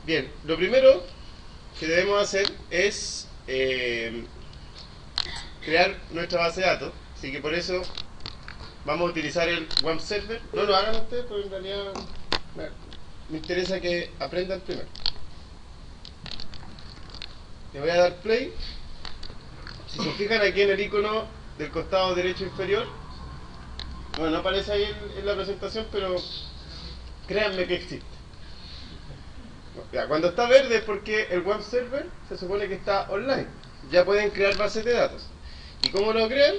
Bien, lo primero que debemos hacer es crear nuestra base de datos. Así que por eso vamos a utilizar el web server. No lo hagan ustedes, porque en realidad me interesa que aprendan primero. Le voy a dar play. Si se fijan aquí en el icono del costado derecho inferior, bueno, no aparece ahí en la presentación, pero créanme que existe. Ya, cuando está verde es porque el web server se supone que está online. Ya pueden crear bases de datos. ¿Y cómo lo crean?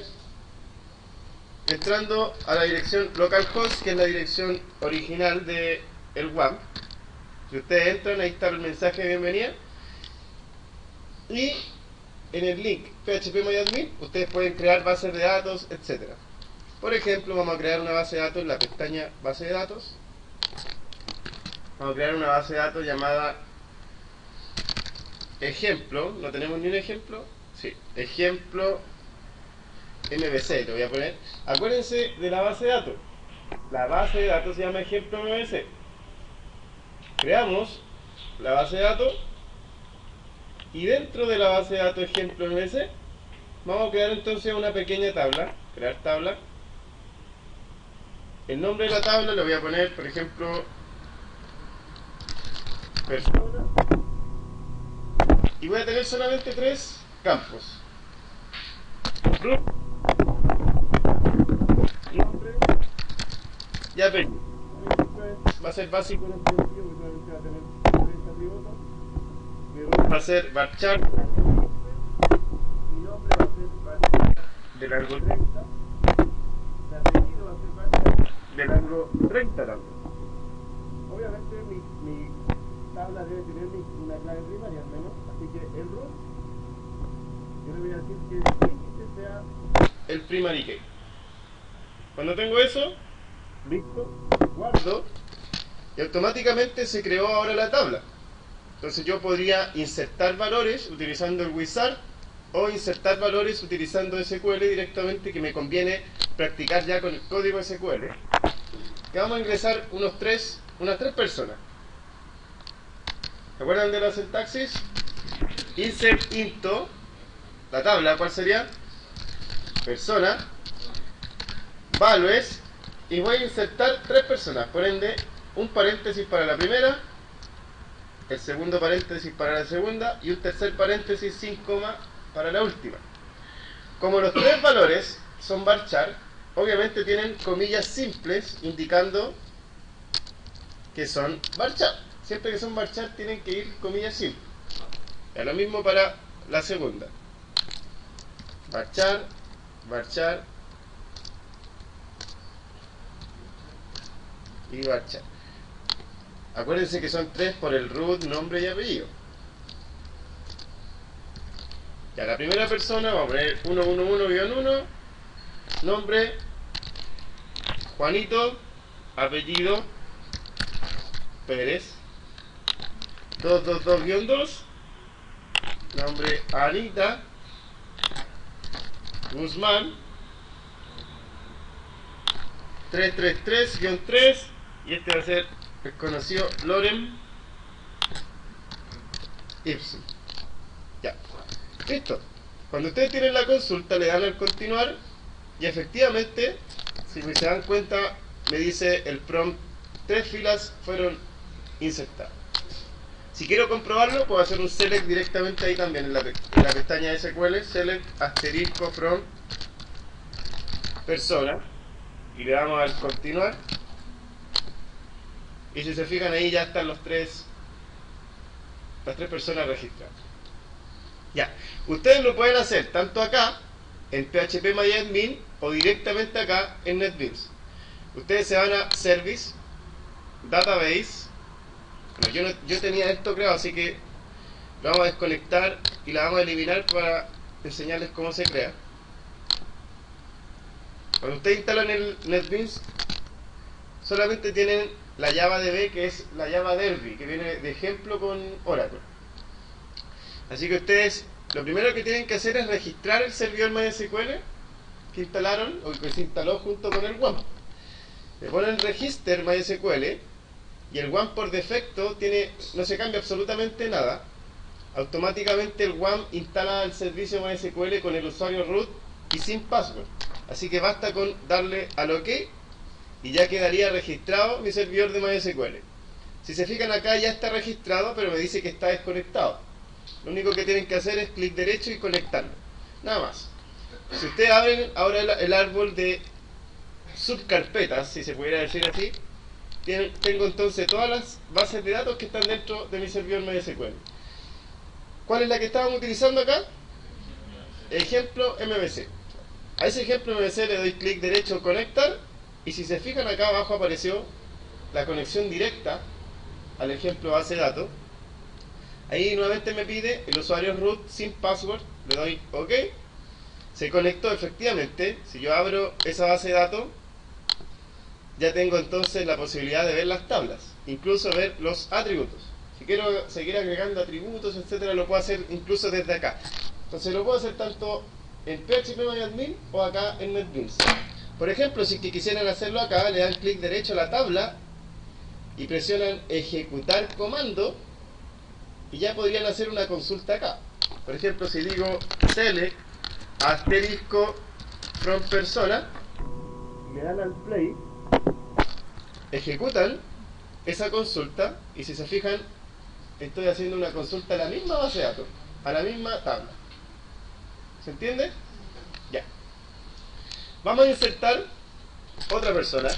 Entrando a la dirección localhost, que es la dirección original del WAMP. Si ustedes entran, ahí está el mensaje de bienvenida. Y en el link phpMyAdmin ustedes pueden crear bases de datos, etc. Por ejemplo, vamos a crear una base de datos en la pestaña base de datos. Vamos a crear una base de datos llamada ejemplo. ¿No tenemos ni un ejemplo? Sí, ejemplo MVC, lo voy a poner. Acuérdense de la base de datos. La base de datos se llama ejemplo MVC. Creamos la base de datos y dentro de la base de datos ejemplo MVC vamos a crear entonces una pequeña tabla. Crear tabla. El nombre de la tabla lo voy a poner, por ejemplo, persona. Y voy a tener solamente 3 campos. Root, nombre y apellido. Va a ser básico en este sentido, porque solamente va a tener 30 atributos. Mi root va a ser varchar. Mi nombre va a ser varchar de largo 30. Mi apellido va a ser varchar de largo 30 también. Obviamente mi tabla debe tener una clave primaria al menos, así que el root, yo le voy a decir que el índice sea el primary key. Cuando tengo eso, listo, guardo y automáticamente se creó ahora la tabla. Entonces yo podría insertar valores utilizando el wizard o insertar valores utilizando SQL directamente, que me conviene practicar ya con el código SQL. Que vamos a ingresar unas tres personas. ¿Se acuerdan de la sintaxis? Insert into la tabla, ¿cuál sería? Persona, values, y voy a insertar 3 personas, por ende un paréntesis para la primera, el segundo paréntesis para la segunda y un tercer paréntesis sin coma para la última. Como los 3 valores son varchar, obviamente tienen comillas simples indicando que son varchar. Siempre que son varchar tienen que ir comillas simples. Y lo mismo para la segunda. Varchar, varchar y varchar. Acuérdense que son 3 por el root, nombre y apellido. Ya, la primera persona vamos a poner 111-1, nombre Juanito, apellido Pérez, 222-2, nombre Anita Guzmán, 333-3, y este va a ser el conocido Loren Ibsen. Ya, listo. Cuando ustedes tienen la consulta, le dan al continuar y efectivamente, si se dan cuenta, me dice el prompt 3 filas fueron insertadas. Si quiero comprobarlo, puedo hacer un select directamente ahí también en la pestaña SQL, select asterisco from persona, y le damos al continuar. Y si se fijan ahí ya están las tres personas registradas. Ya, ustedes lo pueden hacer tanto acá en phpMyAdmin o directamente acá en NetBeans. Ustedes se van a Service, Database. Bueno, yo tenía esto creado, así que lo vamos a desconectar y la vamos a eliminar para enseñarles cómo se crea. Cuando ustedes instalan el NetBeans, solamente tienen la JavaDB, que es la Java Derby, que viene de ejemplo con Oracle. Así que ustedes lo primero que tienen que hacer es registrar el servidor MySQL que instalaron o que se instaló junto con el WAMP. Le ponen register MySQL y el WAM por defecto no se cambia absolutamente nada. Automáticamente el WAM instala el servicio MySQL con el usuario root y sin password. Así que basta con darle al OK y ya quedaría registrado mi servidor de MySQL. Si se fijan acá ya está registrado, pero me dice que está desconectado. Lo único que tienen que hacer es clic derecho y conectarlo. Nada más. Si ustedes abren ahora el árbol de subcarpetas, si se pudiera decir así, tengo entonces todas las bases de datos que están dentro de mi servidor MySQL. ¿Cuál es la que estábamos utilizando acá? Ejemplo MVC. A ese ejemplo MVC le doy clic derecho conectar y si se fijan acá abajo apareció la conexión directa al ejemplo base de datos. Ahí nuevamente me pide el usuario root sin password, le doy OK. Se conectó efectivamente. Si yo abro esa base de datos, ya tengo entonces la posibilidad de ver las tablas, incluso ver los atributos. Si quiero seguir agregando atributos, etcétera, lo puedo hacer incluso desde acá. Entonces lo puedo hacer tanto en phpMyAdmin o acá en NetBeans. Por ejemplo, si quisieran hacerlo acá, le dan clic derecho a la tabla y presionan ejecutar comando y ya podrían hacer una consulta acá. Por ejemplo, si digo select asterisco from persona, le dan al play, ejecutan esa consulta y si se fijan estoy haciendo una consulta a la misma base de datos, a la misma tabla. ¿Se entiende? Ya. Vamos a insertar otra persona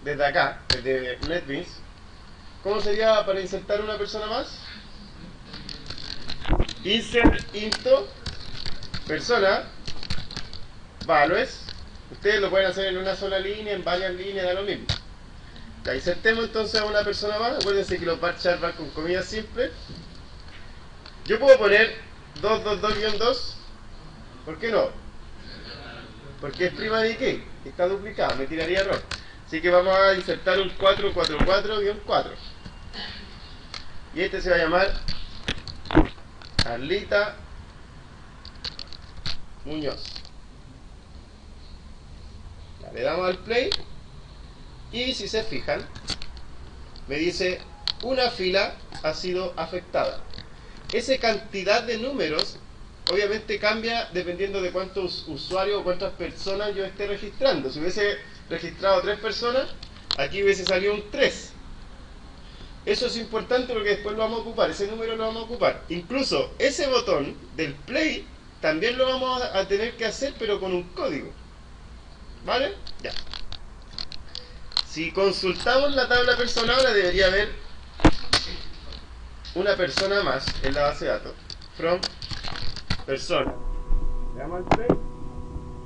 desde acá, desde NetBeans. ¿Cómo sería para insertar una persona más? Insert into persona values. Ustedes lo pueden hacer en una sola línea, en varias líneas, da lo mismo. Ya, insertemos entonces a una persona más. Acuérdense que los varchar van con comillas simples. Yo puedo poner 222-2. ¿Por qué no? Porque es prima de qué, está duplicado, me tiraría error. Así que vamos a insertar un 444-4. Y este se va a llamar Arlita Muñoz. Ya, le damos al play. Y si se fijan, me dice una fila ha sido afectada. Esa cantidad de números obviamente cambia dependiendo de cuántos usuarios o cuántas personas yo esté registrando. Si hubiese registrado 3 personas, aquí hubiese salido un 3. Eso es importante porque después lo vamos a ocupar, ese número lo vamos a ocupar. Incluso ese botón del play también lo vamos a tener que hacer, pero con un código. ¿Vale? Ya. Si consultamos la tabla persona, ahora debería haber una persona más en la base de datos. From persona. Le damos al play.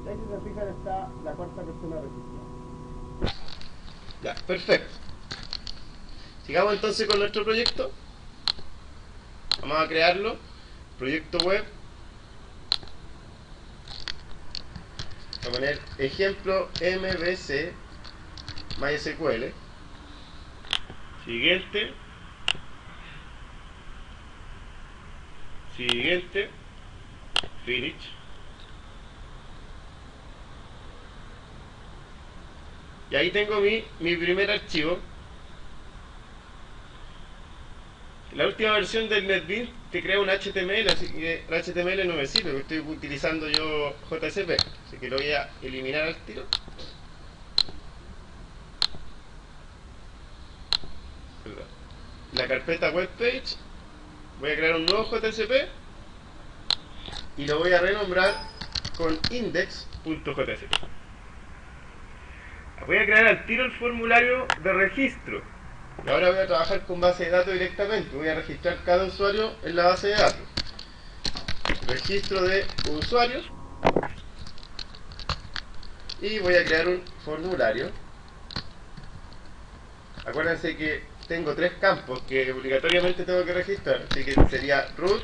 Y ahí si se fijan está la cuarta persona registrada. Ya, perfecto. Sigamos entonces con nuestro proyecto. Vamos a crearlo. Proyecto web. Voy a poner ejemplo MVC MySQL. Siguiente. Siguiente. Finish. Y ahí tengo mi primer archivo. La última versión del NetBeans te crea un HTML, así que el HTML no me sirve, porque estoy utilizando yo JSP, así que lo voy a eliminar al tiro. La carpeta webpage, voy a crear un nuevo JSP y lo voy a renombrar con index.jsp. Voy a crear al tiro el formulario de registro. Y ahora voy a trabajar con base de datos directamente. Voy a registrar cada usuario en la base de datos. Registro de usuarios. Y voy a crear un formulario. Acuérdense que tengo 3 campos que obligatoriamente tengo que registrar. Así que sería root,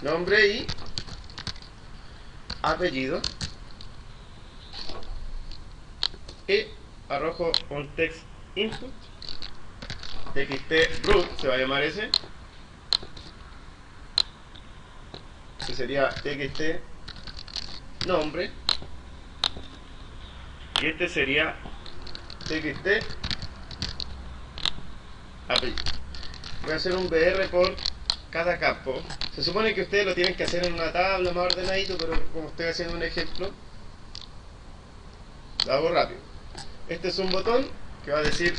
nombre y apellido. Y arrojo un text input, txt root se va a llamar ese, que sería txt nombre, y este sería txt apellido. Voy a hacer un BR por cada campo. Se supone que ustedes lo tienen que hacer en una tabla más ordenadito, pero como estoy haciendo un ejemplo, lo hago rápido. Este es un botón que va a decir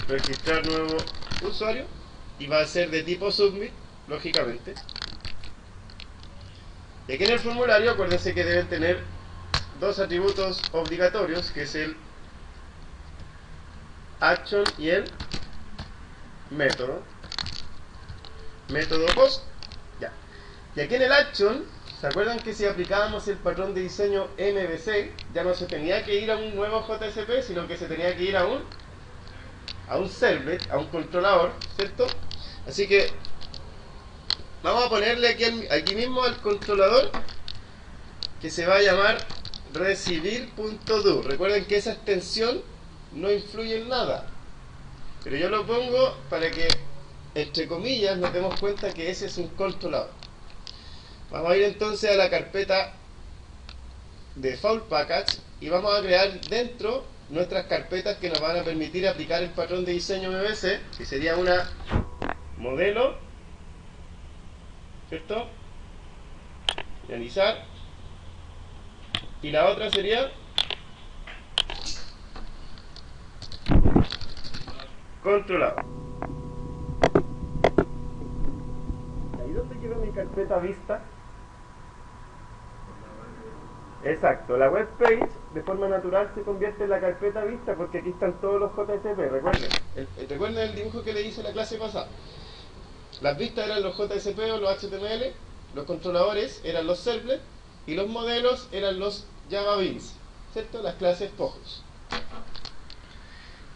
registrar nuevo usuario y va a ser de tipo submit, lógicamente. Y aquí en el formulario acuérdense que deben tener dos atributos obligatorios, que es el action y el método post. Ya. Y aquí en el action, ¿se acuerdan que si aplicábamos el patrón de diseño MVC ya no se tenía que ir a un nuevo JSP, sino que se tenía que ir a un servlet, a un controlador, ¿cierto? Así que vamos a ponerle aquí mismo al controlador, que se va a llamar recibir.do. Recuerden que esa extensión no influye en nada, pero yo lo pongo para que, entre comillas, nos demos cuenta que ese es un controlador. Vamos a ir entonces a la carpeta default package y vamos a crear dentro nuestras carpetas que nos van a permitir aplicar el patrón de diseño MVC, que sería una modelo, ¿cierto? Finalizar. Y la otra sería controlador. ¿Y dónde quedó mi carpeta vista? Exacto, la web page de forma natural se convierte en la carpeta vista porque aquí están todos los JSP. Recuerden el dibujo que le hice la clase pasada. Las vistas eran los JSP o los HTML, los controladores eran los servlets y los modelos eran los Java Beans, ¿cierto? Las clases POJOS.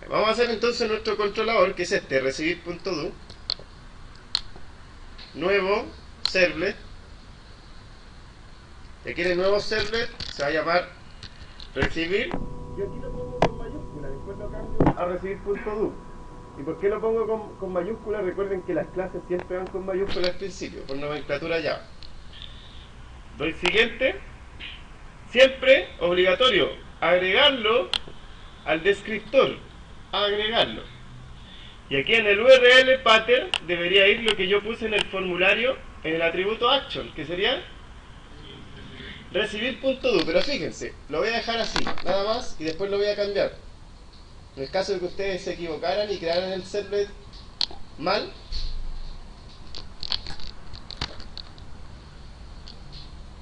Vamos a hacer entonces nuestro controlador, que es este, recibir.do, nuevo servlet. Y aquí en el nuevo servlet se va a llamar recibir. Yo aquí lo pongo con mayúscula, después lo cambio a recibir.do. ¿Y por qué lo pongo con mayúscula? Recuerden que las clases siempre van con mayúscula al principio, por nomenclatura Java. Doy siguiente. Siempre obligatorio agregarlo al descriptor. Agregarlo. Y aquí en el URL pattern debería ir lo que yo puse en el formulario en el atributo action, que sería recibir.do. Pero fíjense, lo voy a dejar así, nada más, y después lo voy a cambiar. En el caso de que ustedes se equivocaran y crearan el servlet mal,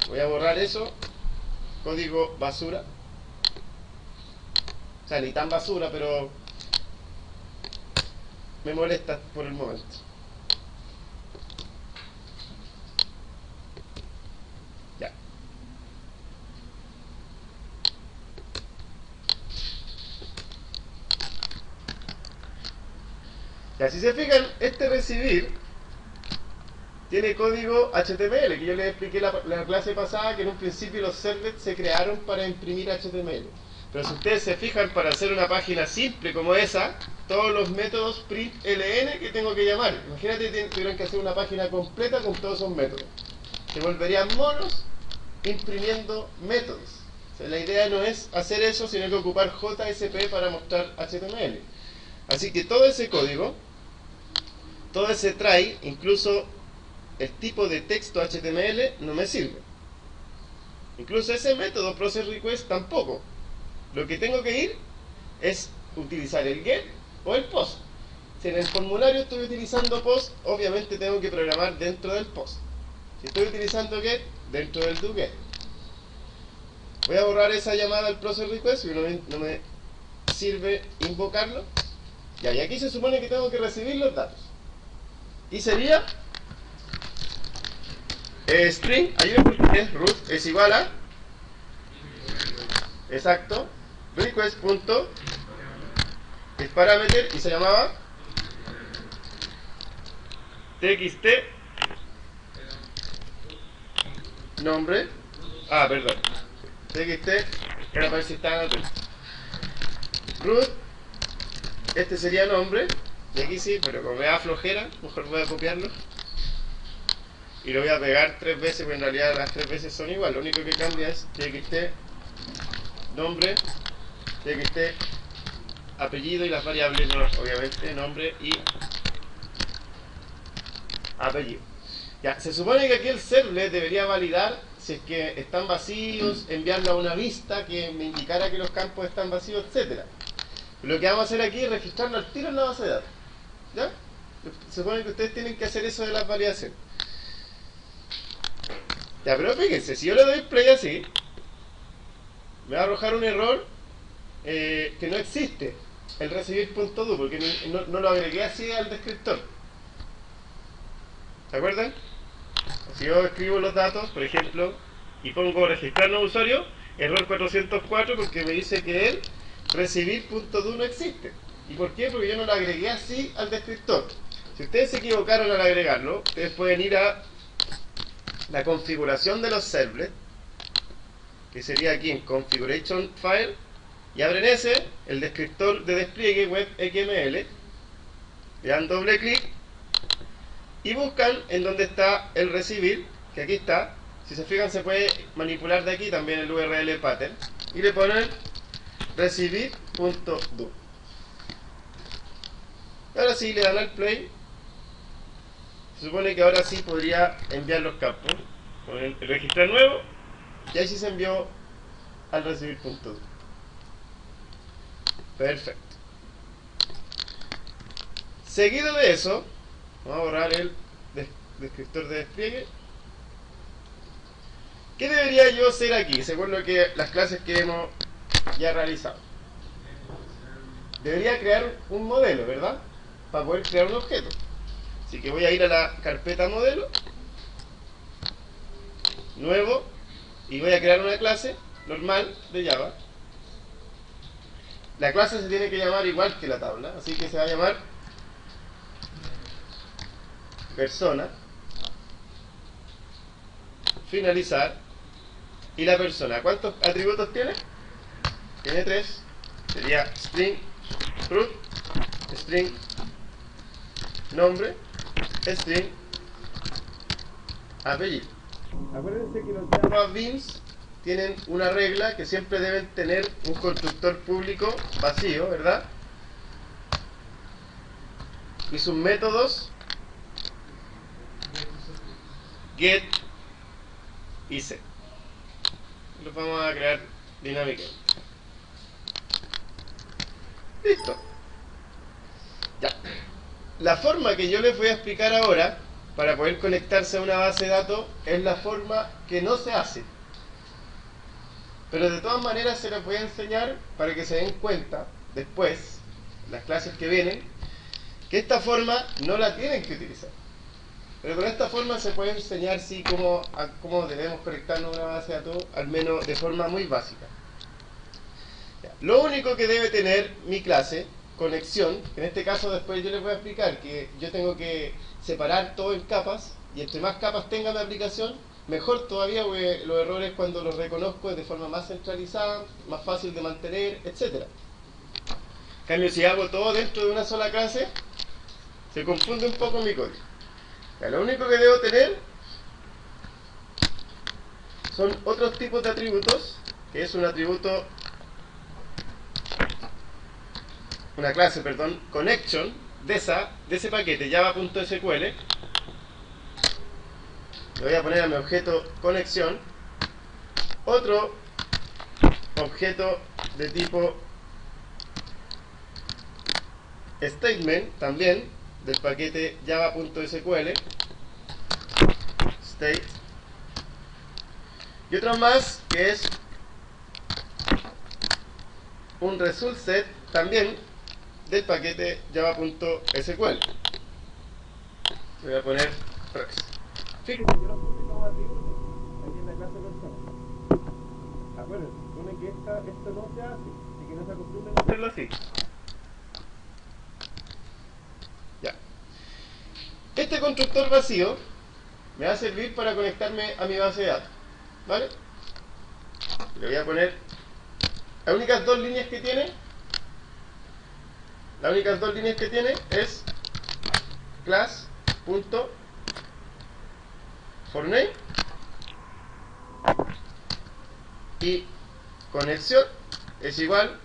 voy a borrar eso, código basura. O sea, ni tan basura, pero me molesta por el momento. Ya. Ya, si se fijan, este recibir tiene código HTML, que yo les expliqué la clase pasada, que en un principio los servlets se crearon para imprimir HTML. Pero si ustedes se fijan, para hacer una página simple como esa, todos los métodos println que tengo que llamar. Imagínate que tuvieran que hacer una página completa con todos esos métodos. Se volverían monos imprimiendo métodos. O sea, la idea no es hacer eso, sino que ocupar JSP para mostrar HTML. Así que todo ese código, todo ese try, incluso el tipo de texto HTML no me sirve. Incluso ese método processRequest tampoco. Lo que tengo que ir es utilizar el get o el post. Si en el formulario estoy utilizando post, obviamente tengo que programar dentro del post. Si estoy utilizando get, dentro del doGet. Voy a borrar esa llamada al processRequest porque no me sirve invocarlo. Ya, y aquí se supone que tengo que recibir los datos. Y sería string, ayúdenme, root es igual a, exacto, request punto, es parameter y se llamaba txt nombre, perdón, txt era para ver si estaban atentos, root, este sería nombre, y aquí sí, pero como me da flojera, mejor voy a copiarlo y lo voy a pegar 3 veces, pero en realidad las 3 veces son igual. Lo único que cambia es txt nombre, txt apellido y las variables, ¿no? Obviamente, nombre y apellido. Ya, se supone que aquí el servlet debería validar si es que están vacíos, enviarlo a una vista que me indicara que los campos están vacíos, etcétera. Lo que vamos a hacer aquí es registrarlo al tiro en la base de datos. ¿Ya? Se supone que ustedes tienen que hacer eso de las validaciones. Ya, pero fíjense, si yo le doy play así, me va a arrojar un error que no existe, el recibir.do, porque no lo agregué así al descriptor. ¿Se acuerdan? Si yo escribo los datos, por ejemplo, y pongo registrar nuevo usuario, error 404 porque me dice que el recibir.do no existe. ¿Y por qué? Porque yo no lo agregué así al descriptor. Si ustedes se equivocaron al agregarlo, ustedes pueden ir a la configuración de los servlets, que sería aquí en Configuration File, y abren ese, el descriptor de despliegue web XML, le dan doble clic y buscan en donde está el recibir, que aquí está. Si se fijan, se puede manipular de aquí también el URL pattern, y le ponen recibir.do. Ahora sí le dan al play. Se supone que ahora sí podría enviar los campos con el registrar nuevo, y ahí sí se envió al recibir.do. Perfecto. Seguido de eso, vamos a borrar el descriptor de despliegue. ¿Qué debería yo hacer aquí, según lo que las clases que hemos ya realizado? Debería crear un modelo, ¿verdad? Para poder crear un objeto. Así que voy a ir a la carpeta modelo, nuevo, y voy a crear una clase normal de Java. La clase se tiene que llamar igual que la tabla, así que se va a llamar persona, finalizar, y la persona, ¿cuántos atributos tiene? Tiene 3, sería string root, string nombre, string apellido. Acuérdense que los Java Beans tienen una regla que siempre deben tener un constructor público vacío, ¿verdad? Y sus métodos get y set. Los vamos a crear dinámicamente. Listo. Ya. La forma que yo les voy a explicar ahora para poder conectarse a una base de datos es la forma que no se hace. Pero de todas maneras se las voy a enseñar para que se den cuenta después, las clases que vienen, que esta forma no la tienen que utilizar. Pero con esta forma se puede enseñar sí cómo debemos conectarnos a una base de datos, al menos de forma muy básica. Lo único que debe tener mi clase, conexión, en este caso después yo les voy a explicar que yo tengo que separar todo en capas, y entre más capas tenga mi aplicación, mejor todavía, porque los errores cuando los reconozco es de forma más centralizada, más fácil de mantener, etc. En cambio, si hago todo dentro de una sola clase, se confunde un poco mi código. Lo único que debo tener son otros tipos de atributos, que es un atributo, una clase, perdón, connection, de ese paquete java.sql. Le voy a poner a mi objeto conexión otro objeto de tipo statement, también del paquete java.sql, state, y otro más que es un result set también del paquete java.sql. Voy a poner res. Fíjense, yo no puse como atributos aquí en la clase persona. Acuérdense, supone que esto no se hace, así que no se acostumbren a hacerlo así. Ya. Este constructor vacío me va a servir para conectarme a mi base de datos, ¿vale? Le voy a poner las únicas dos líneas que tiene. Las únicas dos líneas que tiene es class.forName y conexión es igual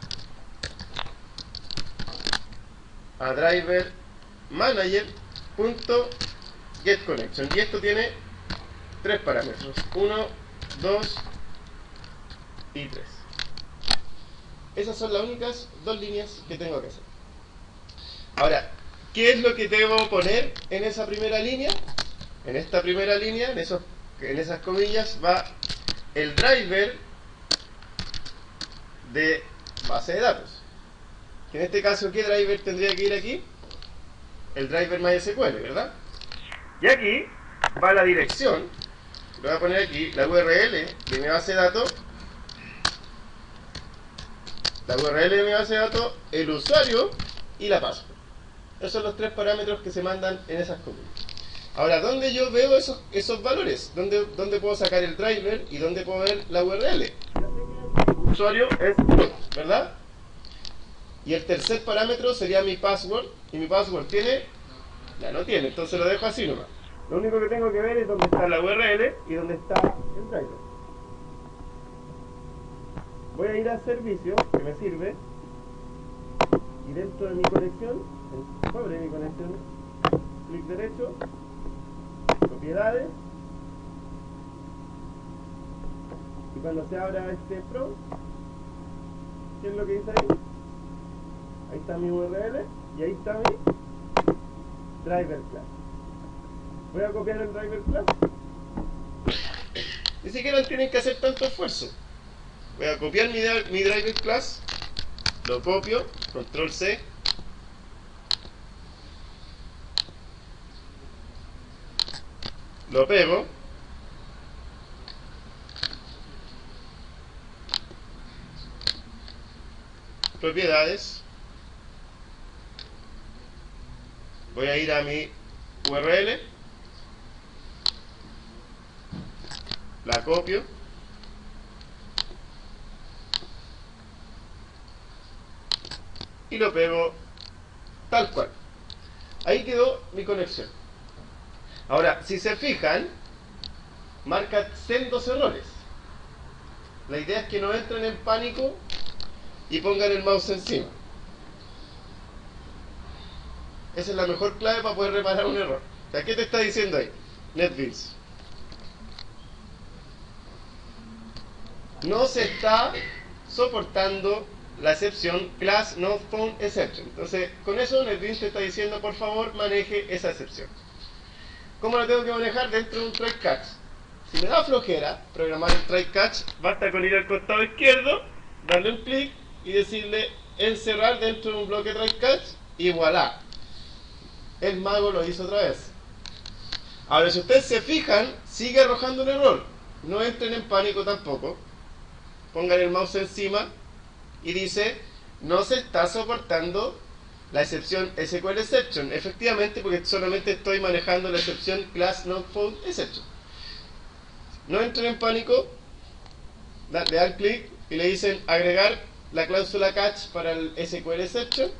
a driver manager.getConnection, y esto tiene tres parámetros: 1, 2 y 3. Esas son las únicas dos líneas que tengo que hacer. Ahora, ¿qué es lo que debo poner en esa primera línea? En esta primera línea, en esas comillas, va el driver de base de datos. Que en este caso, ¿qué driver tendría que ir aquí? El driver MySQL, ¿verdad? Y aquí va la dirección. Le voy a poner aquí la URL de mi base de datos. La URL de mi base de datos, el usuario y la password. Esos son los tres parámetros que se mandan en esas comillas. Ahora, ¿dónde yo veo esos valores? ¿Dónde puedo sacar el driver y dónde puedo ver la URL? El usuario es root, ¿verdad? Y el tercer parámetro sería mi password. ¿Y mi password tiene? Ya no tiene, entonces lo dejo así nomás. Lo único que tengo que ver es dónde está la URL y dónde está el driver. Voy a ir a servicio, que me sirve, y dentro de mi conexión, sobre mi conexión, clic derecho, propiedades, y cuando se abra este prompt, ¿qué es lo que dice ahí? Ahí está mi URL y ahí está mi driver class. Voy a copiar el driver class. Ni siquiera tienen que hacer tanto esfuerzo. Voy a copiar mi driver class, lo copio, control C, lo pego, propiedades, voy a ir a mi URL, la copio, y lo pego tal cual. Ahí quedó mi conexión. Ahora, si se fijan, marca sendos errores. La idea es que no entren en pánico y pongan el mouse encima. Esa es la mejor clave para poder reparar un error. O sea, ¿qué te está diciendo ahí? NetBeans. No se está soportando la excepción class not found exception. Entonces, con eso NetBeans te está diciendo, por favor, maneje esa excepción. ¿Cómo la tengo que manejar? Dentro de un try catch. Si me da flojera programar el try catch, basta con ir al costado izquierdo, darle un clic y decirle encerrar dentro de un bloque try catch y voilà. El mago lo hizo otra vez. Ahora, si ustedes se fijan, sigue arrojando un error. No entren en pánico tampoco. Pongan el mouse encima y dice no se está soportando la excepción SQL exception. Efectivamente, porque solamente estoy manejando la excepción class not found exception. No entren en pánico, le dan clic y le dicen agregar la cláusula catch para el SQL exception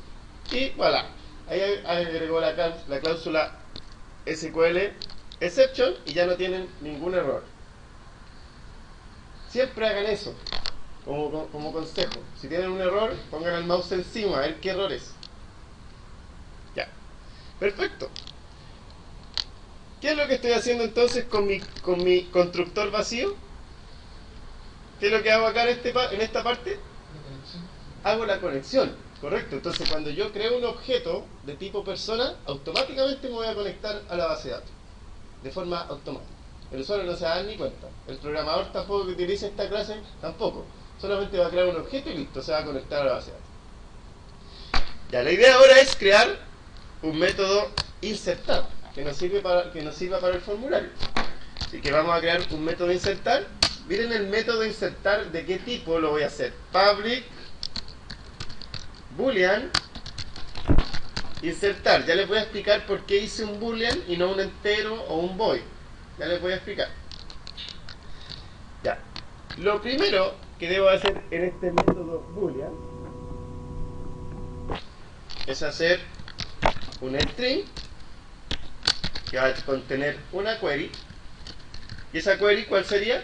y voilà. Ahí agregó la cláusula SQL exception y ya no tienen ningún error. Siempre hagan eso como consejo. Si tienen un error, pongan el mouse encima a ver qué error es. Ya, perfecto. ¿Qué es lo que estoy haciendo entonces con mi constructor vacío? ¿Qué es lo que hago acá en esta parte? Hago la conexión, correcto. Entonces cuando yo creo un objeto de tipo persona, automáticamente me voy a conectar a la base de datos de forma automática. El usuario no se va a dar ni cuenta. El programador tampoco que utilice esta clase tampoco. Solamente va a crear un objeto y listo, se va a conectar a la base de datos. Ya, la idea ahora es crear un método insertar que nos sirva para el formulario. Así que vamos a crear un método insertar. Miren el método insertar, de qué tipo lo voy a hacer. Public boolean insertar. Ya les voy a explicar por qué hice un boolean y no un entero o un void. Ya les voy a explicar. Ya. Lo primero que debo hacer en este método boolean es hacer un string que va a contener una query. ¿Y esa query cuál sería?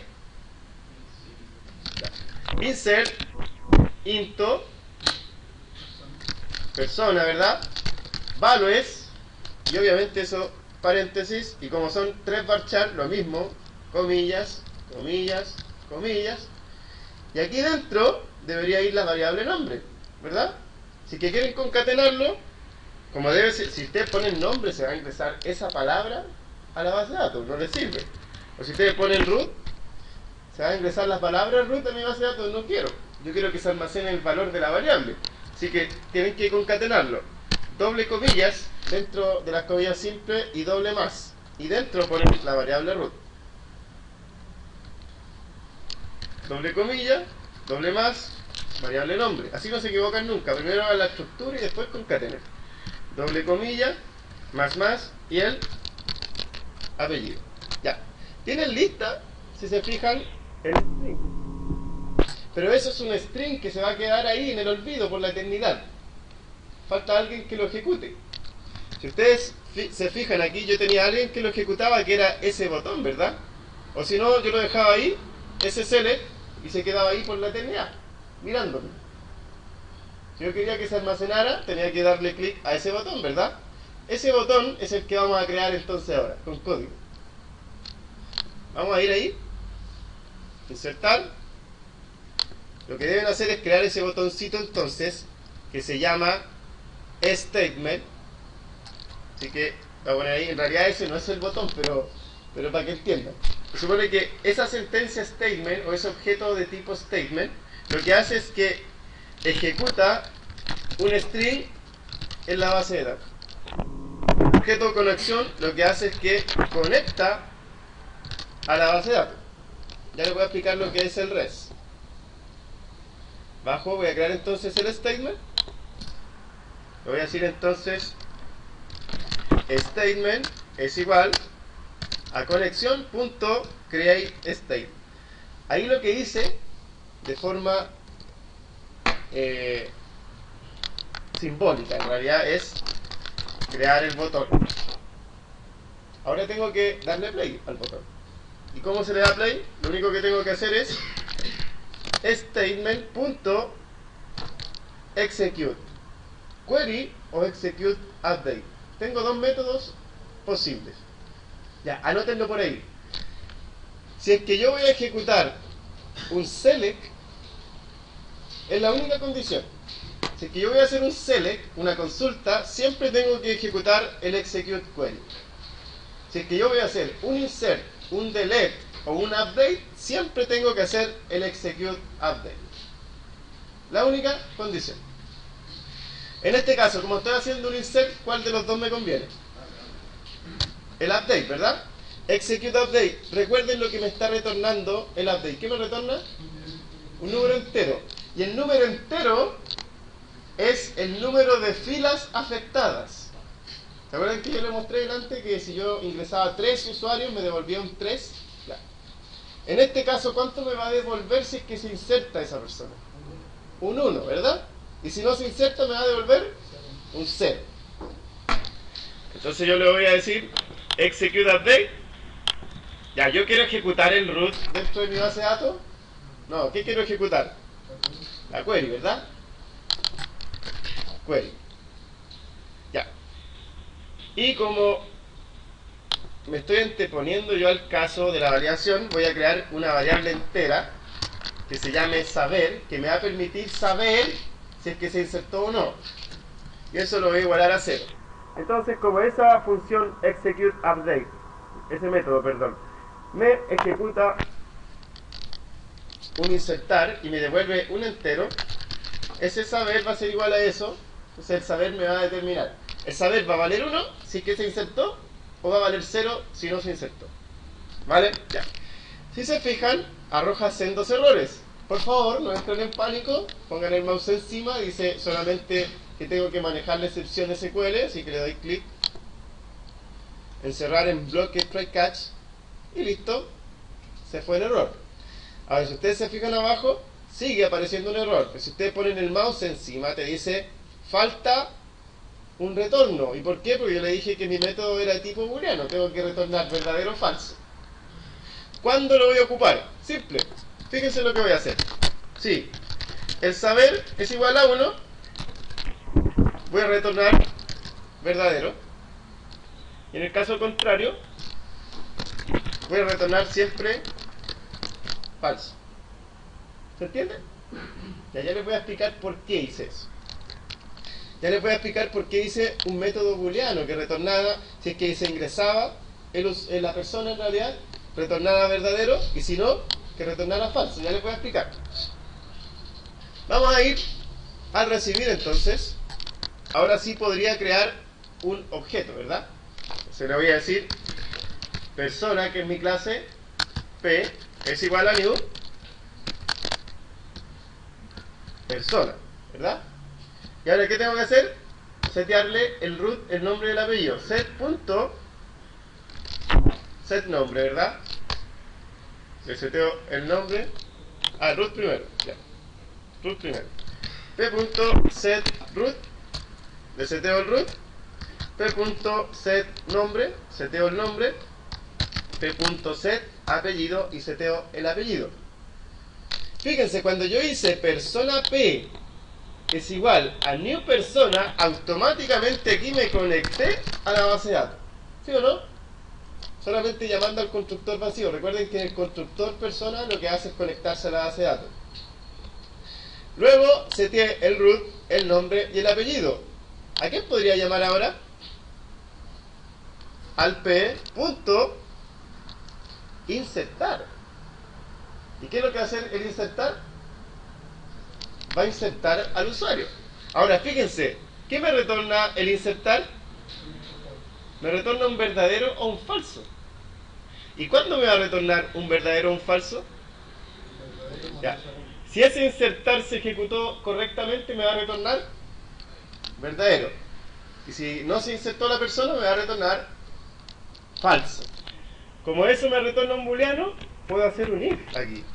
Ya. Insert into persona, ¿verdad? values, y obviamente eso paréntesis, y como son 3 varchar, lo mismo, comillas, comillas, comillas, y aquí dentro debería ir la variable nombre, ¿verdad? Si que quieren concatenarlo, como debe ser, si ustedes ponen nombre, se va a ingresar esa palabra a la base de datos, no les sirve. O si ustedes ponen root, se va a ingresar las palabras root a mi base de datos, no quiero. Yo quiero que se almacene el valor de la variable. Así que tienen que concatenarlo. Doble comillas dentro de las comillas simples y doble más. Y dentro ponen la variable root. Doble comilla, doble más, variable nombre. Así no se equivocan nunca. Primero a la estructura y después concatenar. Doble comilla, más y el apellido. Ya. Tienen lista, si se fijan, el string. Pero eso es un string que se va a quedar ahí en el olvido por la eternidad. Falta alguien que lo ejecute. Si ustedes se fijan aquí, yo tenía a alguien que lo ejecutaba, que era ese botón, ¿verdad? O si no, yo lo dejaba ahí, ese select, y se quedaba ahí por la eternidad, mirándome. Si yo quería que se almacenara, tenía que darle clic a ese botón, ¿verdad? Ese botón es el que vamos a crear entonces ahora, con código. Vamos a ir ahí, insertar. Lo que deben hacer es crear ese botoncito entonces, que se llama statement. Así que voy a poner ahí, en realidad ese no es el botón, pero para que entiendan. Se supone que esa sentencia statement, o ese objeto de tipo statement, lo que hace es que ejecuta un string en la base de datos. El objeto de conexión lo que hace es que conecta a la base de datos. Ya les voy a explicar lo que es el res. Bajo, voy a crear entonces el statement. Le voy a decir entonces statement es igual a conexión.createState. Ahí lo que hice de forma simbólica, en realidad es crear el botón. Ahora tengo que darle play al botón. ¿Y cómo se le da play? Lo único que tengo que hacer es statement.execute query o execute update. Tengo dos métodos posibles. Ya, anótenlo por ahí. Si es que yo voy a ejecutar un select, es la única condición. Si es que yo voy a hacer un select, una consulta, siempre tengo que ejecutar el execute query. Si es que yo voy a hacer un insert, un delete o un update, siempre tengo que hacer el execute update. La única condición. En este caso, como estoy haciendo un insert, ¿cuál de los dos me conviene? El update, ¿verdad? Execute update. Recuerden lo que me está retornando el update. ¿Qué me retorna? Un número entero. Y el número entero es el número de filas afectadas. ¿Se acuerdan que yo les mostré delante que si yo ingresaba 3 usuarios me devolvía un 3? Ya. En este caso, ¿cuánto me va a devolver si es que se inserta esa persona? Un 1, ¿verdad? Y si no se inserta me va a devolver un 0. Entonces yo le voy a decir execute update. Ya, yo quiero ejecutar el root dentro de mi base de datos. No, ¿qué quiero ejecutar? La query, ¿verdad? Query. Ya. Y como me estoy anteponiendo yo al caso de la variación, voy a crear una variable entera que se llame saber, que me va a permitir saber si es que se insertó o no. Y eso lo voy a igualar a 0. Entonces, como esa función execute update, ese método, perdón, me ejecuta un insertar y me devuelve un entero, ese saber va a ser igual a eso. Entonces el saber me va a determinar. El saber va a valer 1 si es que se insertó, o va a valer 0 si no se insertó. ¿Vale? Ya. Si se fijan, arroja sendos errores. Por favor, no entren en pánico, pongan el mouse encima, dice solamente que tengo que manejar la excepción SQL, así que le doy clic en cerrar en bloque try catch y listo, se fue el error. Ahora, si ustedes se fijan abajo, sigue apareciendo un error, pero si ustedes ponen el mouse encima, te dice falta un retorno. ¿Y por qué? Porque yo le dije que mi método era de tipo booleano, tengo que retornar verdadero o falso. ¿Cuándo lo voy a ocupar? Simple. Fíjense lo que voy a hacer. Sí, el saber es igual a 1. Voy a retornar verdadero. Y en el caso contrario, voy a retornar siempre falso. ¿Se entiende? Ya les voy a explicar por qué hice eso. Ya les voy a explicar por qué hice un método booleano que retornaba, si es que se ingresaba en la persona en realidad, retornara verdadero, y si no, que retornara falso. Ya les voy a explicar. Vamos a ir al recibir entonces. Ahora sí podría crear un objeto, ¿verdad? Se le voy a decir persona, que es mi clase, P es igual a new persona, ¿verdad? Y ahora, ¿qué tengo que hacer? Setearle el root, el nombre del apellido. Set nombre, ¿verdad? Le seteo el nombre. Root primero. Ya. Root primero. P.set root. Le seteo el root. P.set nombre. Seteo el nombre. P.set apellido y seteo el apellido. Fíjense, cuando yo hice persona P es igual a new persona, automáticamente aquí me conecté a la base de datos. ¿Sí o no? Solamente llamando al constructor vacío. Recuerden que el constructor persona lo que hace es conectarse a la base de datos. Luego seteé el root, el nombre y el apellido. ¿A quién podría llamar ahora? Al p.insertar. ¿Y qué es lo que va a hacer el insertar? Va a insertar al usuario. Ahora fíjense, ¿qué me retorna el insertar? Me retorna un verdadero o un falso. ¿Y cuándo me va a retornar un verdadero o un falso? Ya. Si ese insertar se ejecutó correctamente, me va a retornar verdadero. Y si no se insertó la persona, me va a retornar falso. Como eso me retorna un booleano, puedo hacer un if aquí.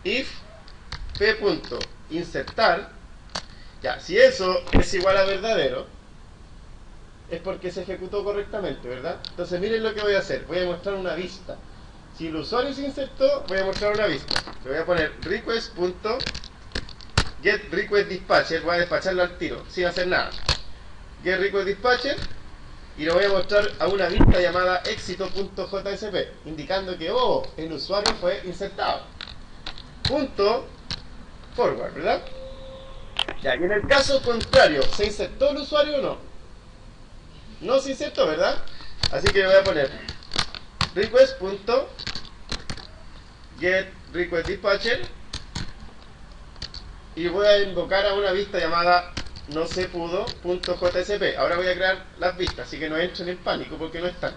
If p.insertar. Ya, si eso es igual a verdadero, es porque se ejecutó correctamente, ¿verdad? Entonces miren lo que voy a hacer. Voy a mostrar una vista. Si el usuario se insertó, voy a mostrar una vista. Le voy a poner request.getRequestDispatcher. Voy a despacharlo al tiro, sin hacer nada. GetRequestDispatcher. Y le voy a mostrar a una vista llamada éxito.jsp, indicando que, el usuario fue insertado. Punto forward, ¿verdad? Ya, y en el caso contrario, ¿se insertó el usuario o no? No se insertó, ¿verdad? Así que voy a poner request.getRequestDispatcher y voy a invocar a una vista llamada no se pudo.jsp. Ahora voy a crear las vistas, así que no entren en pánico porque no están.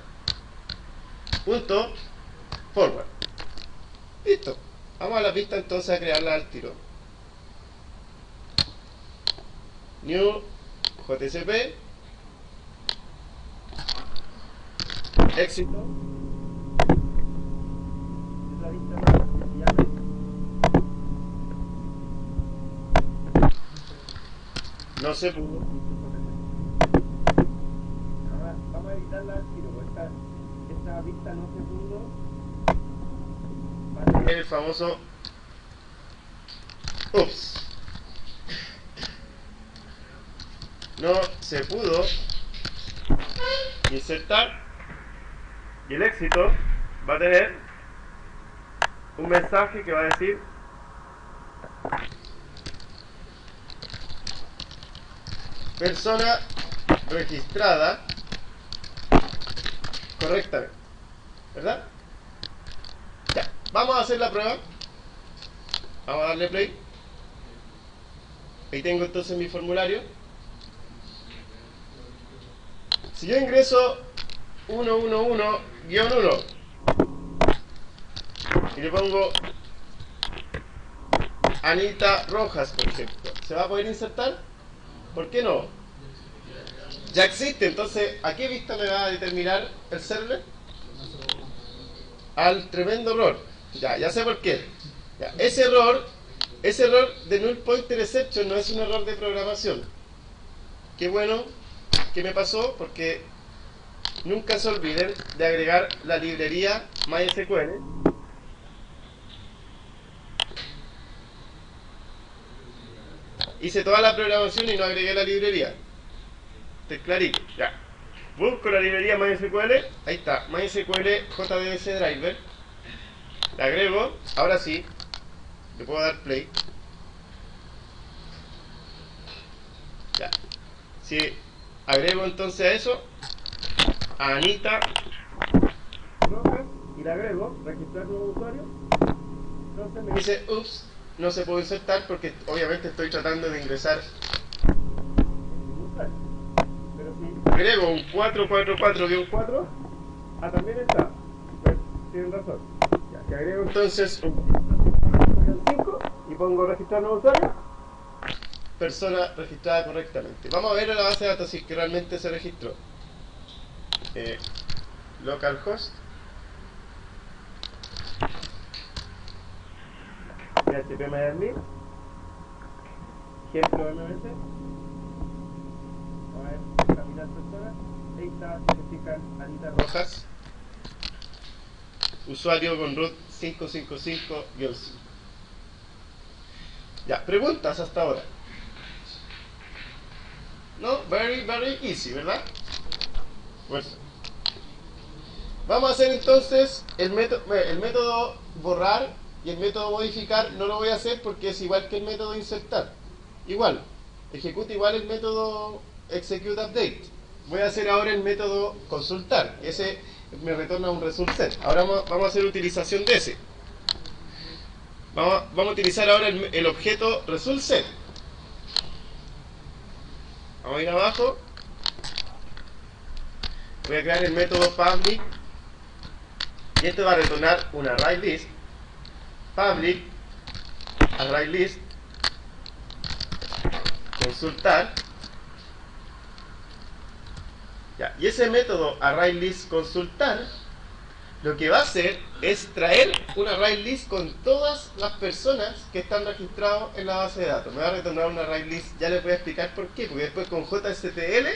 Punto forward. Listo. Vamos a las vistas entonces a crearlas al tiro. New JSP éxito. Es la vista más que se llame no se pudo. Ahora vamos a editarla al tiro. Esta vista no se pudo. Va a tener el famoso ups. No se pudo insertar. Y el éxito va a tener un mensaje que va a decir persona registrada correctamente, ¿verdad? Ya, vamos a hacer la prueba. Vamos a darle play. Ahí tengo entonces mi formulario. Si yo ingreso 111-1 y le pongo Anita Rojas, por ejemplo, ¿se va a poder insertar? ¿Por qué no? Ya existe, entonces, ¿a qué vista me va a determinar el server? Al tremendo error. Ya sé por qué. Ya, ese error de null pointer exception no es un error de programación. Qué bueno que me pasó, porque nunca se olviden de agregar la librería MySQL. Hice toda la programación y no agregué la librería. esté clarito. Ya. Busco la librería MySQL. Ahí está. MySQL JDBC Driver. La agrego. Ahora sí. Le puedo dar play. Ya. Si agrego entonces a eso, a Anita Rojas, y le agrego registrar nuevo usuario, entonces me dice ups, no se puede insertar porque obviamente estoy tratando de ingresar el usuario. Pero si agrego un 444-4, también está. Pues tienen razón. Ya, que agrego entonces un 5 y pongo registrar nuevo usuario, persona registrada correctamente. Vamos a ver en la base de datos si es que realmente se registró. Localhost PHP MyAdmin, ejemplo MVC. Vamos a ver, examinar personas. Ahí está, se fijan, Anita Rojas, usuario con root 555-5. Ya, preguntas hasta ahora. No, very easy, ¿verdad? Pues vamos a hacer entonces el método borrar y el método modificar. No lo voy a hacer porque es igual que el método insertar. Igual, ejecuta igual el método execute update. Voy a hacer ahora el método consultar. Ese me retorna un result set. Ahora vamos a hacer utilización de ese. Vamos a utilizar ahora el objeto result set. Vamos a ir abajo. Voy a crear el método public y esto va a retornar un array list. Public array list consultar. Ya, y ese método array list consultar lo que va a hacer es traer un array list con todas las personas que están registradas en la base de datos. Me va a retornar un array list, ya les voy a explicar por qué, porque después con JSTL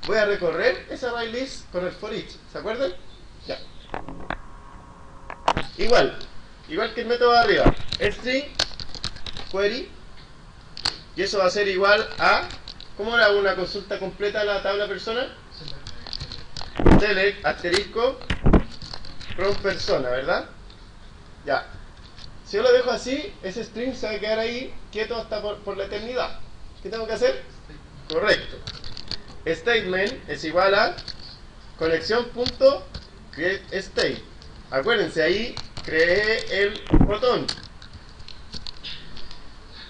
voy a recorrer ese array list con el for each. ¿Se acuerdan? Ya. Igual que el método de arriba, string query, y eso va a ser igual a, ¿cómo le hago una consulta completa a la tabla persona? Select asterisco from persona, ¿verdad? Ya. Si yo lo dejo así, ese string se va a quedar ahí quieto hasta por la eternidad. ¿Qué tengo que hacer? Correcto. Statement es igual a conexión.createState. Acuérdense, ahí creé el botón.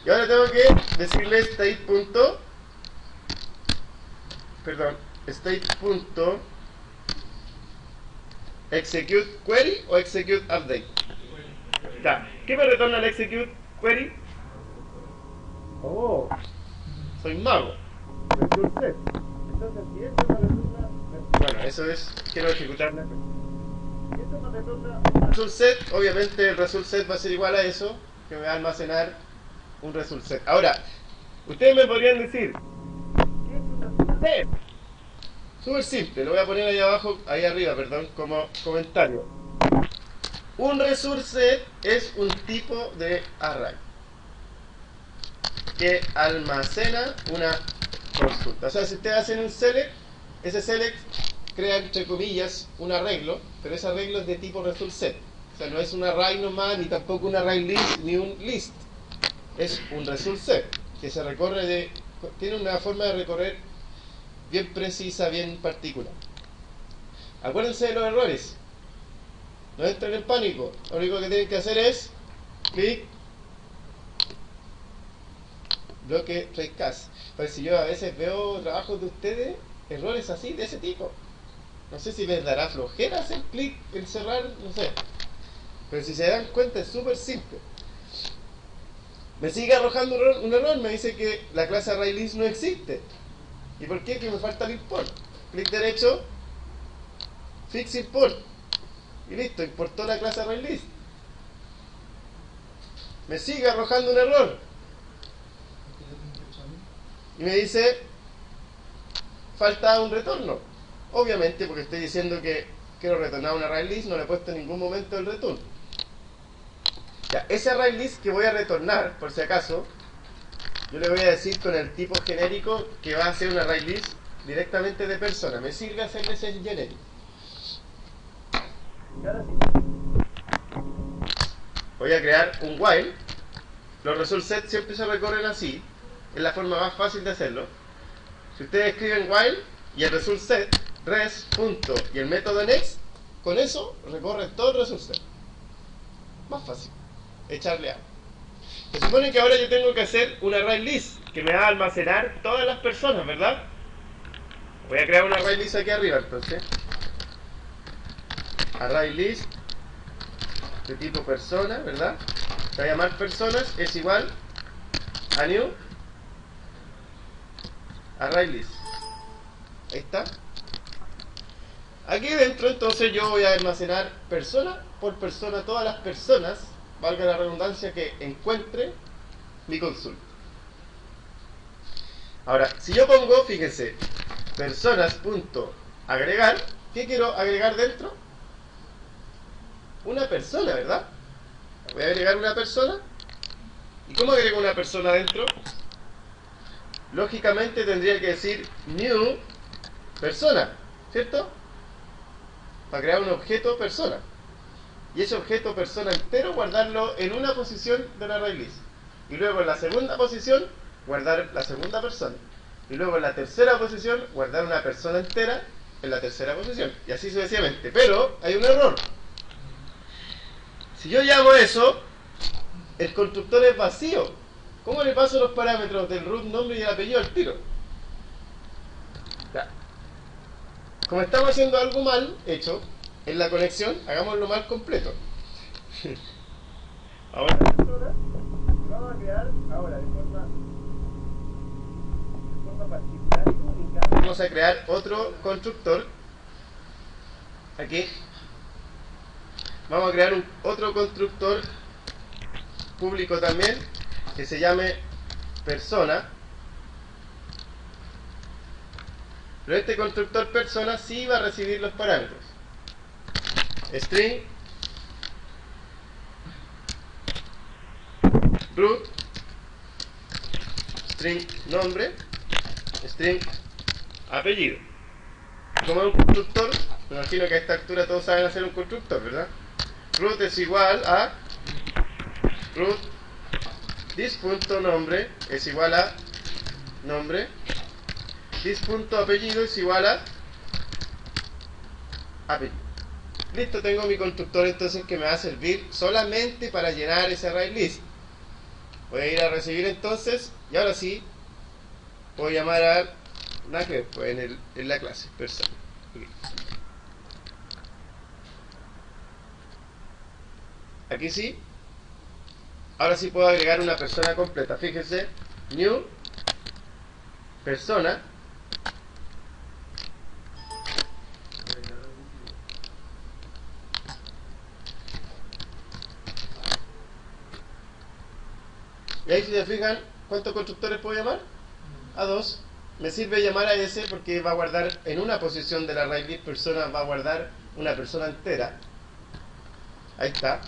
Y ahora tengo que decirle state.execute query o execute update. Ya. ¿Qué me retorna el execute query? Oh, soy mago. Entonces, si esto me retorna, bueno, eso es, quiero ejecutarla. Si esto me retorna un result set, obviamente el result set va a ser igual a eso, que me va a almacenar un result set. Ahora, ustedes me podrían decir, ¿qué es un result set? Súper simple, lo voy a poner ahí abajo, ahí arriba, perdón, como comentario. Un result set es un tipo de array que almacena una consulta. O sea, si ustedes hacen un select, ese select crea entre comillas un arreglo, pero ese arreglo es de tipo result set. O sea, no es un array nomás, ni tampoco un array list, ni un list. Es un result set que se recorre tiene una forma de recorrer bien precisa, bien particular. Acuérdense de los errores. No entren en pánico. Lo único que tienen que hacer es clic, bloque, trace. Pues si yo a veces veo trabajos de ustedes, errores así, de ese tipo. No sé si les dará flojera hacer clic, el cerrar, no sé. Pero si se dan cuenta es súper simple. Me sigue arrojando un error, me dice que la clase ArrayList no existe. ¿Y por qué? Que me falta el import. Clic derecho, fix import. Y listo, importó la clase ArrayList. Me sigue arrojando un error. Y me dice, falta un retorno. Obviamente, porque estoy diciendo que quiero retornar un ArrayList, no le he puesto en ningún momento el return. Ya, ese ArrayList que voy a retornar, por si acaso, yo le voy a decir con el tipo genérico que va a ser un ArrayList directamente de persona. Me sirve hacerle ese generic. Y ahora sí, voy a crear un while. Los result set siempre se recorren así. Es la forma más fácil de hacerlo. Si ustedes escriben while y el result set, res, punto, y el método next, con eso recorren todo el result set. Más fácil. Echarle A. Se supone que ahora yo tengo que hacer un array list que me va a almacenar todas las personas, ¿verdad? Voy a crear un array list aquí arriba entonces. Array list de tipo persona, ¿verdad? Se va a llamar personas, es igual a new array list. Ahí está. Aquí dentro entonces yo voy a almacenar persona por persona todas las personas, valga la redundancia, que encuentre mi consulta. Ahora, si yo pongo, fíjense, personas.agregar, ¿qué quiero agregar dentro? Una persona, ¿verdad? Voy a agregar una persona. ¿Y cómo agrego una persona dentro? Lógicamente tendría que decir new persona, ¿cierto? Para crear un objeto persona. Y ese objeto persona entero guardarlo en una posición del array list. Y luego en la segunda posición guardar la segunda persona. Y luego en la tercera posición guardar una persona entera en la tercera posición. Y así sucesivamente. Pero hay un error. Si yo llamo eso, el constructor es vacío. ¿Cómo le paso los parámetros del root, nombre y el apellido al tiro? Ya. Como estamos haciendo algo mal hecho en la conexión, hagámoslo mal completo. Ahora vamos a crear ahora de forma particular y única. Vamos a crear otro constructor. Aquí vamos a crear otro constructor público también, que se llame persona. Pero este constructor persona sí va a recibir los parámetros string root, string nombre, string apellido. Como es un constructor, me imagino que a esta altura todos saben hacer un constructor, ¿verdad? Root es igual a root this.nombre es igual a nombre, this.apellido es igual a apellido. Listo, tengo mi constructor entonces que me va a servir solamente para llenar ese array list. Voy a ir a recibir entonces, y ahora sí voy a llamar a la Crespo en la clase persona. Aquí sí. Ahora sí puedo agregar una persona completa. Fíjense, new persona. Y ahí si se fijan, ¿cuántos constructores puedo llamar? A 2. Me sirve llamar a ese porque va a guardar en una posición del array list persona, va a guardar una persona entera. Ahí está.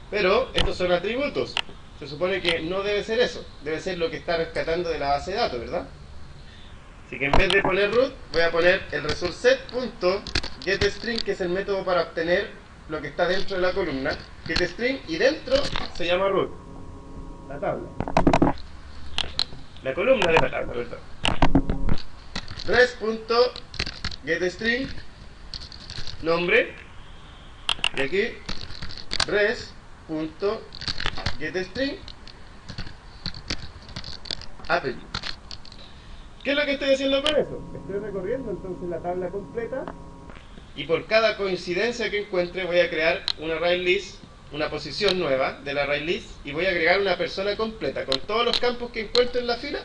Pero estos son atributos. Se supone que no debe ser eso. Debe ser lo que está rescatando de la base de datos, ¿verdad? Así que en vez de poner root, voy a poner el result set.getString, que es el método para obtener lo que está dentro de la columna. GetString, y dentro se llama root. La tabla. La columna de la tabla, ¿verdad? Res.getString nombre, y aquí res.getString apellido. ¿Qué es lo que estoy haciendo con eso? Estoy recorriendo entonces la tabla completa, y por cada coincidencia que encuentre voy a crear un array list, una posición nueva del array list, y voy a agregar una persona completa con todos los campos que encuentro en la fila.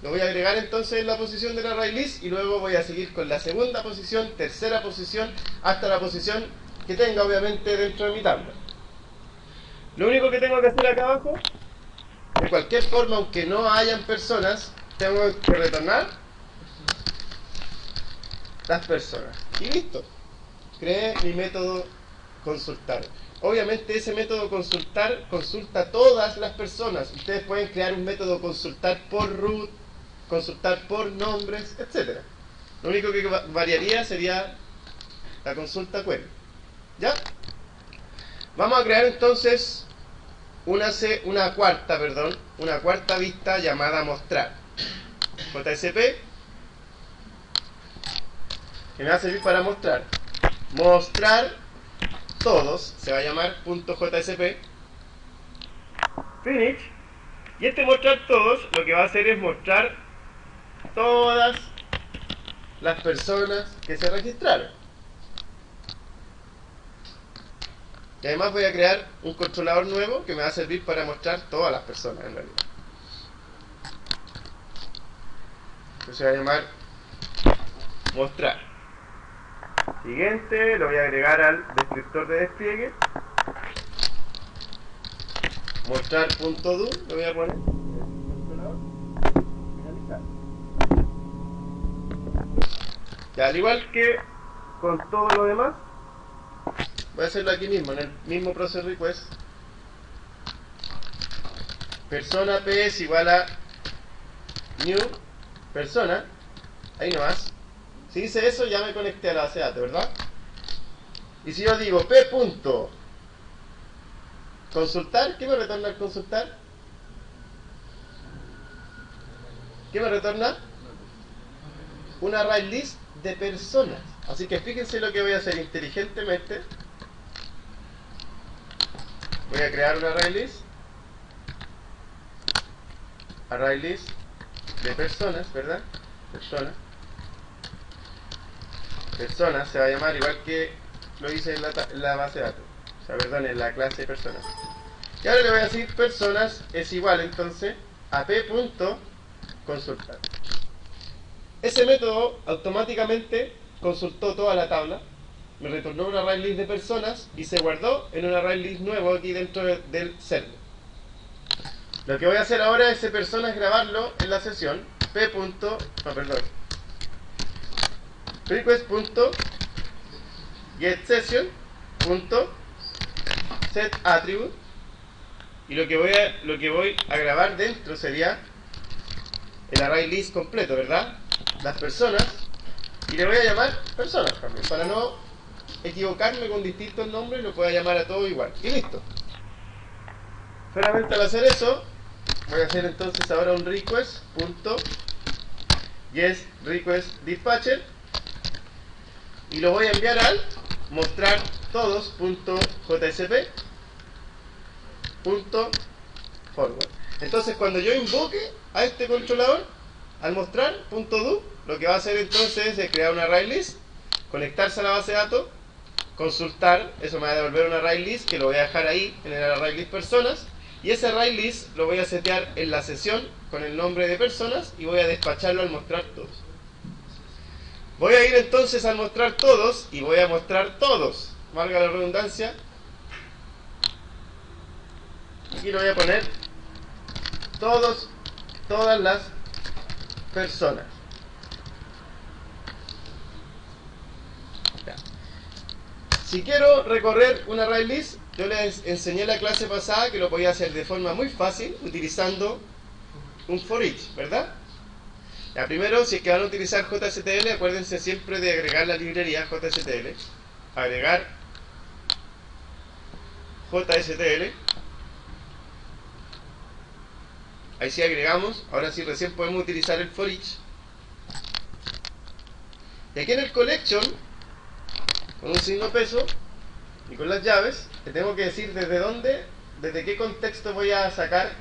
Lo voy a agregar entonces en la posición del array list, y luego voy a seguir con la segunda posición, tercera posición, hasta la posición que tenga obviamente dentro de mi tabla. Lo único que tengo que hacer acá abajo, de cualquier forma, aunque no hayan personas, tengo que retornar las personas. Y listo. Creé mi método consultar. Obviamente ese método consultar consulta a todas las personas. Ustedes pueden crear un método consultar por root, consultar por nombres, etc. Lo único que variaría sería la consulta query. ¿Ya? Vamos a crear entonces una cuarta vista llamada mostrar. JSP, que me va a servir para mostrar todos, se va a llamar .jsp finish, y este mostrar todos lo que va a hacer es mostrar todas las personas que se registraron. Y además voy a crear un controlador nuevo que me va a servir para mostrar todas las personas en realidad. Esto se va a llamar mostrar. Siguiente, lo voy a agregar al descriptor de despliegue. Mostrar.do, lo voy a poner. Finalizar. Ya, al igual que con todo lo demás, voy a hacerlo aquí mismo, en el mismo process request. Persona p es igual a new persona. Ahí nomás. Si hice eso, ya me conecté a la base de datos, ¿verdad? Y si yo digo p.consultar, ¿qué me retorna al consultar? ¿Qué me retorna? Una array list de personas. Así que fíjense lo que voy a hacer inteligentemente. Voy a crear una array list de personas, ¿verdad? Personas se va a llamar igual que lo hice en la base de datos, o sea, perdón, en la clase personas. Y ahora le voy a decir personas es igual entonces a p.consultar. Ese método automáticamente consultó toda la tabla, me retornó un array list de personas y se guardó en un array list nuevo aquí dentro del server. Lo que voy a hacer ahora es ese personas grabarlo en la sesión request.getSession.setAttribute, y lo que voy a grabar dentro sería el array list completo, ¿verdad? Las personas, y le voy a llamar personas también, para no equivocarme con distintos nombres, lo puedo llamar a todo igual, y listo. Solamente al hacer eso, voy a hacer entonces ahora un request.getRequestDispatcher, y lo voy a enviar al mostrar todos.jsp.forward. Entonces cuando yo invoque a este controlador, al mostrar.do, lo que va a hacer entonces es crear una array list, conectarse a la base de datos, consultar, eso me va a devolver un array list que lo voy a dejar ahí en el array list personas, y ese array list lo voy a setear en la sesión con el nombre de personas y voy a despacharlo al mostrar todos. Voy a ir entonces al mostrar todos y voy a mostrar todos, valga la redundancia. Aquí lo voy a poner todas las personas. Ya. Si quiero recorrer un array list, yo les enseñé en la clase pasada que lo podía hacer de forma muy fácil utilizando un for each, ¿verdad? Ya, primero, si es que van a utilizar JSTL, acuérdense siempre de agregar la librería JSTL. Agregar JSTL. Ahí sí agregamos. Ahora sí recién podemos utilizar el for each. Y aquí en el collection, con un signo peso y con las llaves, te tengo que decir desde qué contexto voy a sacar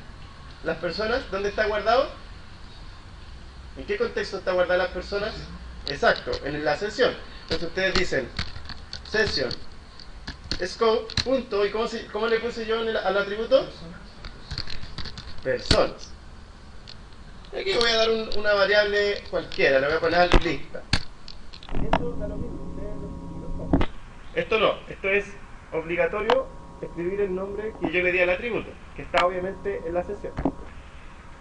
las personas, dónde está guardado. ¿En qué contexto está guardada las personas? Exacto, en la sesión. Entonces ustedes dicen session scope punto, ¿y cómo le puse yo al atributo? Personas. Aquí voy a dar una variable cualquiera, le voy a poner lista. Esto no, esto es obligatorio escribir el nombre que yo le di al atributo, que está obviamente en la sesión.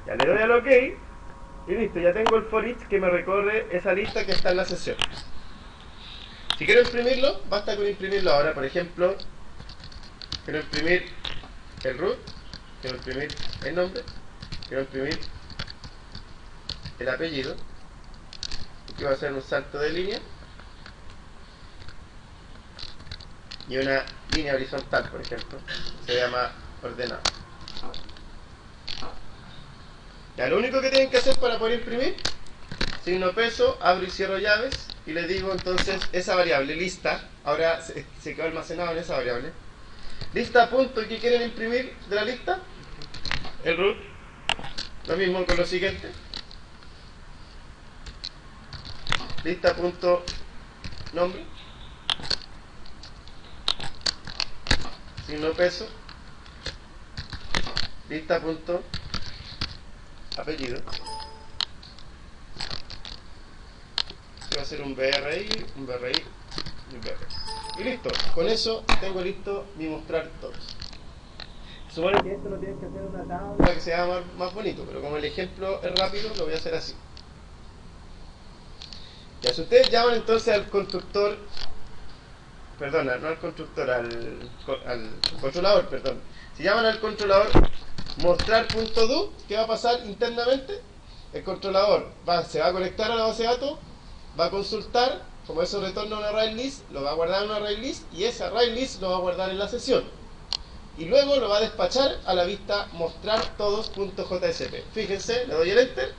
Ya le doy al OK. Y listo, ya tengo el for each que me recorre esa lista que está en la sesión. Si quiero imprimirlo, basta con imprimirlo ahora. Por ejemplo, quiero imprimir el root, quiero imprimir el nombre, quiero imprimir el apellido. Yo voy a hacer un salto de línea y una línea horizontal, por ejemplo, se llama ordenado. Ya, lo único que tienen que hacer para poder imprimir, signo peso, abro y cierro llaves y le digo entonces esa variable, lista, ahora se quedó almacenado en esa variable. Lista punto, ¿y qué quieren imprimir de la lista? El root. Lo mismo con lo siguiente. Lista punto nombre, signo peso, lista punto apellido. Voy a hacer un BRI, un BRI y un BRI. Y listo. Con eso tengo listo mi mostrar todos. Supone que esto lo tienes que hacer en una tabla para que sea más bonito, pero como el ejemplo es rápido, lo voy a hacer así. Ya, si ustedes llaman entonces al constructor, perdona, no al constructor, al controlador, perdón. Si llaman al controlador mostrar.do, ¿qué va a pasar internamente? El controlador se va a conectar a la base de datos, va a consultar, como eso retorna una array list, lo va a guardar en una array list y ese array list lo va a guardar en la sesión. Y luego lo va a despachar a la vista mostrar todos.jsp. Fíjense, le doy el enter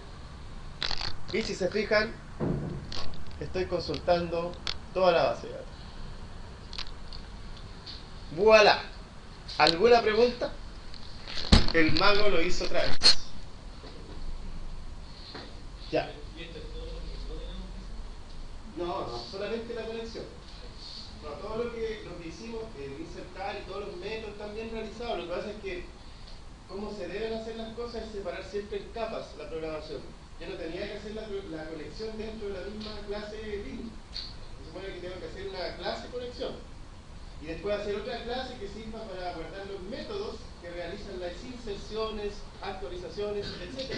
y si se fijan, estoy consultando toda la base de datos. ¡Voilà! ¿Alguna pregunta? El mago lo hizo otra vez. Ya. No, solamente la conexión. No, todo lo que hicimos, el insertar y todos los métodos están bien realizados. Lo que pasa es que cómo se deben hacer las cosas es separar siempre en capas la programación. Yo no tenía que hacer la conexión dentro de la misma clase Linux. Se supone que tengo que hacer una clase conexión y después hacer otra clase que sirva para guardar los métodos que realizan las inserciones, actualizaciones, etc.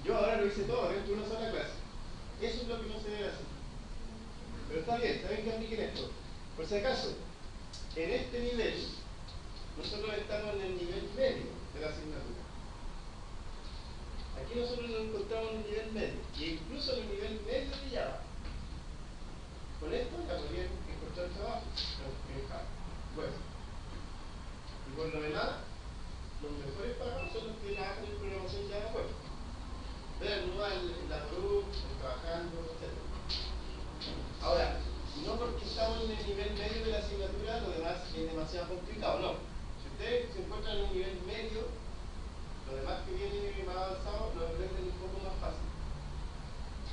Yo ahora lo hice todo dentro de una sola clase. Eso es lo que no se debe hacer. Pero está bien que apliquen esto. Por si acaso, en este nivel, nosotros estamos en el nivel medio de la asignatura. Aquí nosotros nos encontramos en el nivel medio, e incluso en el nivel medio de Java. Con esto ya podrían encontrar trabajo en Java. Bueno, y por lo demás, los mejores pagados son los que trabajan en programación Java web. Vean, no en la PRU, trabajando, etc. Ahora, no porque estamos en el nivel medio de la asignatura, lo demás es demasiado complicado, no. Si ustedes se encuentran en un nivel medio, lo demás que viene más avanzado lo aprenden un poco más fácil.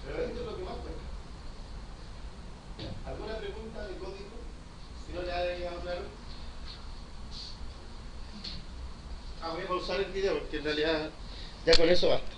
Pero esto es lo que más cuesta. ¿Alguna pregunta de código? Si no le ha quedado claro. Voy a pausar el video porque en realidad ya con eso basta.